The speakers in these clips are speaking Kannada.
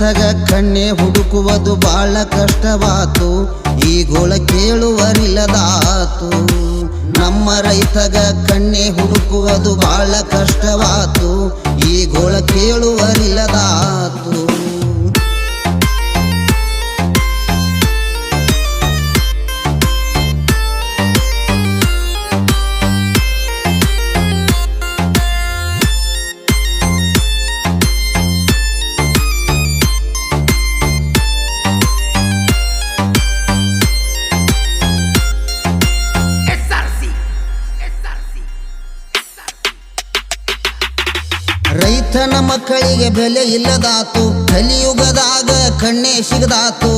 ರೈತಗ ಕಣ್ಣೆ ಹುಡುಕುವುದು ಬಾಳ ಕಷ್ಟವಾತು, ಈ ಗೋಳ ಕೇಳುವರಿಲ್ಲದಾತು. ನಮ್ಮ ರೈತಗ ಕಣ್ಣೆ ಹುಡುಕುವುದು ಬಾಳ ಕಷ್ಟವಾತು, ಈ ಗೋಳ ಕೇಳುವರಿಲ್ಲದಾತು. ರೈತನ ಮಕ್ಕಳಿಗೆ ಬೆಲೆ ಇಲ್ಲದಾತು, ಕಲಿಯುಗದಾಗ ಕಣ್ಣೆ ಸಿಗದಾತು.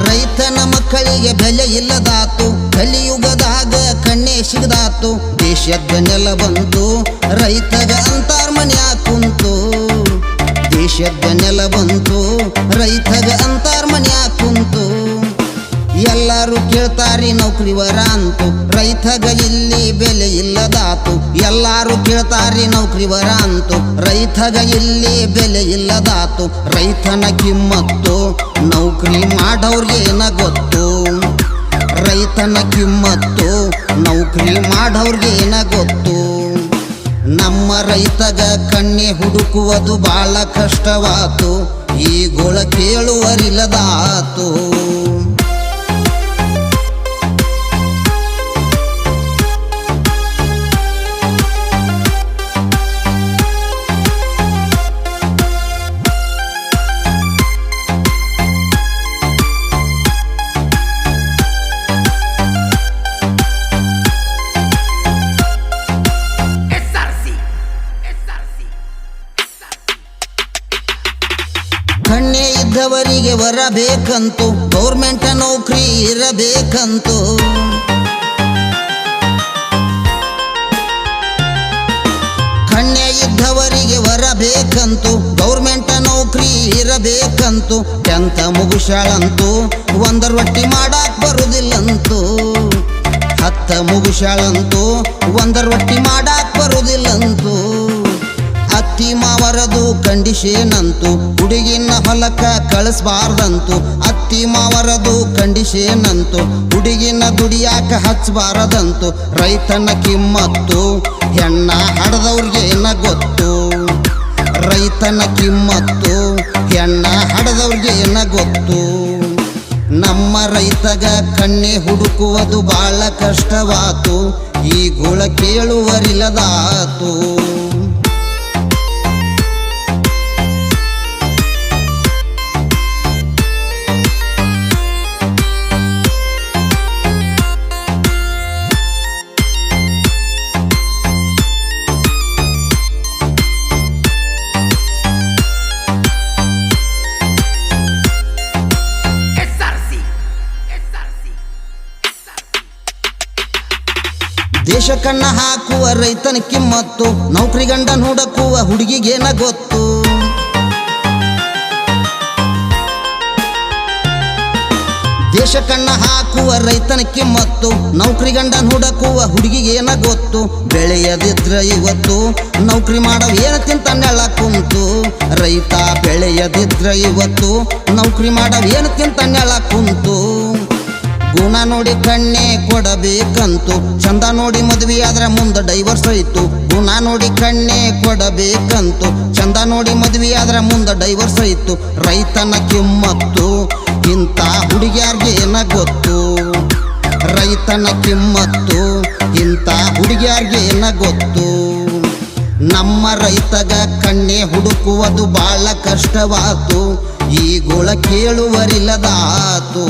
ರೈತನ ಮಕ್ಕಳಿಗೆ ಬೆಲೆ ಇಲ್ಲದಾತು, ಕಲಿಯುಗದಾಗ ಕಣ್ಣೆ ಸಿಗದಾತು. ದೇಶದ ನೆಲ ಬಂತು ರೈತಗ ಅಂತಾರ್ ಮನ್ಯಾಗ ಕುಂತು, ದೇಶದ ನೆಲ ಬಂತು ರೈತಗ ಅಂತಾರ್ ಮನ್ಯಾಗ ಕುಂತು. ಎಲ್ಲರೂ ಕೇಳ್ತಾರಿ ನೌಕರಿವರ ಅಂತು, ರೈತಗ ಇಲ್ಲಿ ಬೆಲೆ ಇಲ್ಲದಾತು. ಎಲ್ಲರೂ ಕೇಳ್ತಾರಿ ನೌಕರಿವರ ಅಂತು, ರೈತಗ ಇಲ್ಲಿ ಬೆಲೆ ಇಲ್ಲದಾತು. ರೈತನ ಕಿಮ್ಮತ್ತು ನೌಕರಿ ಮಾಡೋರ್ಗೇನ ಗೊತ್ತು, ರೈತನ ಕಿಮ್ಮತ್ತು ನೌಕರಿ ಮಾಡೋರ್ಗೇನ ಗೊತ್ತು. ನಮ್ಮ ರೈತಗ ಕಣ್ಣೆ ಹುಡುಕುವುದು ಬಾಳ ಕಷ್ಟವಾತು, ಈ ಗೋಳ ಕೇಳುವರಿಲ್ಲದಾತು. ಕಣ್ಣೆ ಇದ್ದವರಿಗೆ ವರ ಬೇಕಂತು, ಗೌರ್ಮೆಂಟ್ ನೌಕರಿ ಇರಬೇಕಂತು. ಕಣ್ಣೆ ಇದ್ದವರಿಗೆ ವರ ಬೇಕಂತು, ಗೌರ್ಮೆಂಟ್ ನೌಕರಿ ಇರಬೇಕಂತು. 10th ಮುಗಿಸಾಳಂತು ಒಂದರ ರೊಟ್ಟಿ ಮಾಡಾಕ್ ಬರುದಿಲ್ಲಂತು, 10 ಮುಗಿಸಾಳಂತು ಒಂದರ ರೊಟ್ಟಿ ಮಾಡಾಕ್ ಬರುದಿಲ್ಲಂತು. ಅತ್ತಿ ಮಾವರದು ಕಂಡೀಷನ್ ಅಂತು, ಹುಡುಗಿನ ಹೊಲಕ್ಕ ಕಳಿಸ್ಬಾರ್ದಂತು. ಅತ್ತಿ ಮಾವರದು ಕಂಡೀಷನ್ ಅಂತು, ಹುಡುಗಿನ ದುಡಿಯಾಕ ಹಚ್ಚಬಾರದಂತು. ರೈತನ ಕಿಮ್ಮತ್ತು ಹೆಣ್ಣ ಹಡದವ್ರಿಗೇನ ಗೊತ್ತು, ರೈತನ ಕಿಮ್ಮತ್ತು ಹೆಣ್ಣ ಹಡದವ್ರಿಗೇನ ಗೊತ್ತು. ನಮ್ಮ ರೈತಗ ಕಣ್ಣೆ ಹುಡುಕುವುದು ಬಾಳ ಕಷ್ಟವಾತು, ಈ ಗೋಳ ಕೇಳುವರಿಲ್ಲದಾತು. ದೇಶಕನ್ನ ಹಾಕುವ ರೈತನ ಕಿಮ್ಮತ್ತು, ನೌಕರಿ ಗಂಡನ ಹುಡುಕುವ ಹುಡುಗಿಗೇನ ಗೊತ್ತು. ದೇಶಕನ್ನ ಹಾಕುವ ರೈತನ ಕಿಮ್ಮತ್ತು, ನೌಕರಿ ಗಂಡನ ಹುಡುಕುವ ಹುಡುಗಿಗೇನ ಗೊತ್ತು. ಬೆಳೆಯದಿದ್ರ ಇವತ್ತು ನೌಕರಿ ಮಾಡವ ಏನ ತಿಂತ ನೆಳ ಕುಂತು, ರೈತ ಬೆಳೆಯದಿದ್ರ ಇವತ್ತು ನೌಕರಿ ಮಾಡವ ಏನ ತಿಂತ ನೆಳ ಕುಂತು. ಗುಣ ನೋಡಿ ಕಣ್ಣೆ ಕೊಡಬೇಕಂತು, ಚಂದ ನೋಡಿ ಮದುವೆ ಆದ್ರ ಮುಂದ ಡೈವರ್ಸ್ ಐತು. ಗುಣ ನೋಡಿ ಕಣ್ಣೆ ಕೊಡಬೇಕಂತು, ಚಂದ ನೋಡಿ ಮದುವೆ ಆದ್ರ ಮುಂದ ಡೈವರ್ಸ್ ಐತು. ರೈತನ ಕಿಮ್ಮತ್ತು ಇಂಥ ಹುಡುಗಿಯಾರ್ಗೇನ ಗೊತ್ತು, ರೈತನ ಕಿಮ್ಮತ್ತು ಇಂಥ ಹುಡುಗಿಯಾರ್ಗೇನ ಗೊತ್ತು. ನಮ್ಮ ರೈತಗ ಕಣ್ಣೆ ಹುಡುಕುವುದು ಬಾಳ ಕಷ್ಟವಾತು, ಈ ಗೋಳ ಕೇಳುವರಿಲ್ಲದಾತು.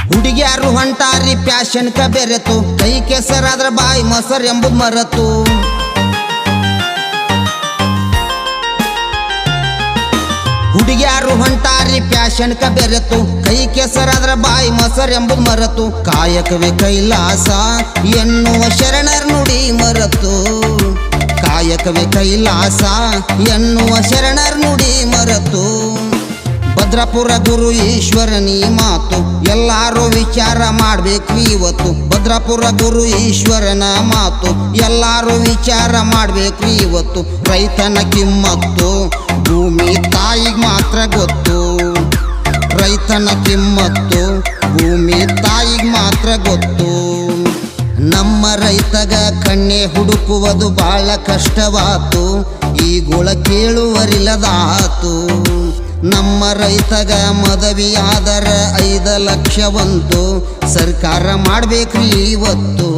ಹುಡುಗಿಯಾರು ಹೊಂಟಾರಿ ಪ್ಯಾಶನ್ ಕ ಬೆರೆತು, ಕೈ ಕೆಸರಾದ್ರ ಬಾಯಿ ಮೊಸರ್ ಎಂಬುದು ಮರೆತು. ಹುಡುಗ್ಯಾರು ಹೊಂಟಾರಿ ಪ್ಯಾಶನ್ಕ ಬೆರೆತು ಕೈ ಕೆಸರಾದ್ರ ಬಾಯಿ ಮೊಸರ್ ಎಂಬುದು ಮರೆತು ಕಾಯಕವೇ ಕೈಲಾಸ ಎನ್ನುವ ಶರಣರ ನುಡಿ ಮರೆತು ಕಾಯಕವೇ ಕೈಲಾಸ ಎನ್ನುವ ಶರಣರ ನುಡಿ ಮರೆತು ಭದ್ರಾಪುರ ಗುರು ಈಶ್ವರನಿ ಮಾತು ಎಲ್ಲಾರು ವಿಚಾರ ಮಾಡ್ಬೇಕು ಇವತ್ತು ಭದ್ರಾಪುರ ಗುರು ಈಶ್ವರನ ಮಾತು ಎಲ್ಲಾರು ವಿಚಾರ ಮಾಡ್ಬೇಕು ಇವತ್ತು ರೈತನ ಕಿಮ್ಮತ್ತು ಭೂಮಿ ತಾಯಿಗೆ ಮಾತ್ರ ಗೊತ್ತು ರೈತನ ಕಿಮ್ಮತ್ತು ಭೂಮಿ ತಾಯಿಗೆ ಮಾತ್ರ ಗೊತ್ತು ನಮ್ಮ ರೈತಗ ಕಣ್ಣೆ ಹುಡುಕುವುದು ಬಾಳ ಕಷ್ಟವಾತು ಈ ಗುಳ ಕೇಳುವರಿಲ್ಲದಾತು ನಮ್ಮ ರೈತಗ ಮದವಿಯಾದರ 5 ಲಕ್ಷವಂತು ಸರ್ಕಾರ ಮಾಡ್ಬೇಕ್ರಿ ಇವತ್ತು